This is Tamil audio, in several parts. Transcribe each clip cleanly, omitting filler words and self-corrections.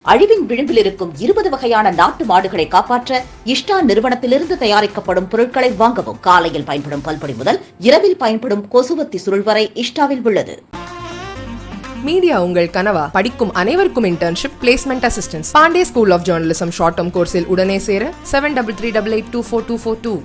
அழிவின் விளிம்பில் இருக்கும் 20 வகையான நாட்டு மாடுகளை காப்பாற்ற இஷ்டா நிறுவனத்திலிருந்து தயாரிக்கப்படும் பொருட்களை வாங்கவும். காலையில் பயன்படும் பல்பொடி முதல் இரவில் பயன்படும் கொசுவத்தி சுருள் வரை இஷ்டாவில் உள்ளது. மீடியா உங்கள் கனவா? படிக்கும் அனைவருக்கும் internship, placement assistance. Pandey school of journalism short term கோர்ஸில் உடனே சேர 7338824242.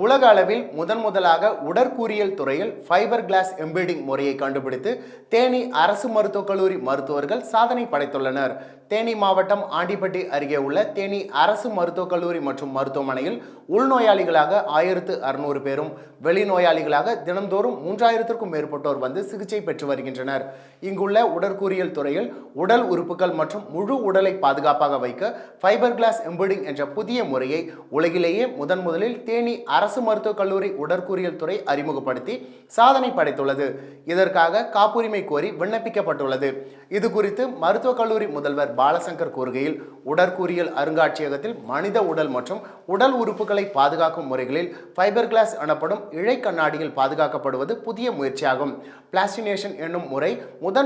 உலக அளவில் முதலாக உடற்கூறியல் துறையில் ஃபைபர் கிளாஸ் எம்பெடிங் முறையை கண்டுபிடித்து தேனி அரசு மருத்துவக் கல்லூரி மருத்துவர்கள் சாதனை படைத்துள்ளனர். தேனி மாவட்டம் ஆண்டிப்பட்டி அருகே உள்ள தேனி அரசு மருத்துவக் கல்லூரி மற்றும் மருத்துவமனையில் உள்நோயாளிகளாக 1600 பேரும், வெளிநோயாளிகளாக தினந்தோறும் 3000க்கும் மேற்பட்டோர் வந்து சிகிச்சை பெற்று வருகின்றனர். இங்குள்ள உடற்கூறியல் துறையில் உடல் உறுப்புகள் மற்றும் முழு உடலை பாதுகாப்பாக வைக்க ஃபைபர் கிளாஸ் எம்பெடிங் என்ற புதிய முறையை உலகிலேயே முதலில் தேனி அரசு மருத்துவக் கல்லூரி உடற்கூறியல் துறை அறிமுகப்படுத்தி சாதனை படைத்துள்ளது. இதற்காக காப்புரிமை கோரி விண்ணப்பிக்கப்பட்டுள்ளது. இது குறித்து மருத்துவக் கல்லூரி முதல்வர் பாலசங்கர் கூறுகையில், உடற்கூறியல் அருங்காட்சியகத்தில் மனித உடல் மற்றும் உடல் உறுப்புகளை பாதுகாக்கும் முறைகளில் ஃபைபர் கிளாஸ் எனப்படும் இழை கண்ணாடியில் பாதுகாக்கப்படுவது புதிய முயற்சியாகும். பிளாஸ்டினேஷன் என்னும் முறை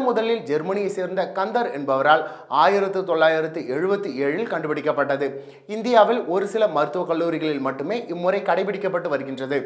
முதலில் ஜெர்மனியை சேர்ந்த கந்தர் என்பவரால் 1977 கண்டுபிடிக்கப்பட்டது. இந்தியாவில் ஒரு சில மருத்துவக் கல்லூரிகளில் மட்டுமே இம்முறை கடைபிடிக்கப்பட்டு வருகின்றது.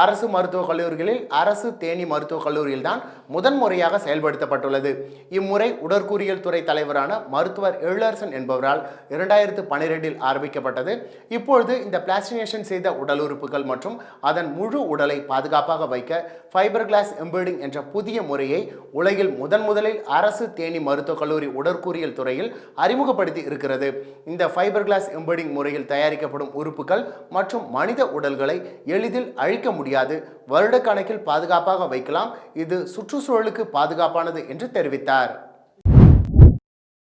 அரசு மருத்துவக் கல்லூரிகளில் அரசு தேனி மருத்துவக் கல்லூரியில் தான் முதன்முறையாக செயல்படுத்தப்பட்டுள்ளது. இம்முறை உடற்கூறியல் துறை தலைவரான மருத்துவர் எழிலரசன் என்பவரால் 2012 ஆரம்பிக்கப்பட்டது. இப்பொழுது இந்த பிளாஸ்டினேஷன் செய்த உடல் உறுப்புகள் மற்றும் அதன் முழு உடலை பாதுகாப்பாக வைக்க ஃபைபர் கிளாஸ் எம்பெடிங் என்ற புதிய முறையை உலகில் முதலில் அரசு தேனி மருத்துவக் கல்லூரி உடற்கூறியல் துறையில் அறிமுகப்படுத்தி இருக்கிறது. இந்த ஃபைபர் கிளாஸ் எம்பெடிங் முறையில் தயாரிக்கப்படும் உறுப்புகள் மற்றும் மனித உடல்களை எளிதில் அழிக்க முடியாது, வருடக்கணக்கில் பாதுகாப்பாக வைக்கலாம். இது சுற்றுச்சூழலுக்கு பாதுகாப்பானது என்று தெரிவித்தார்.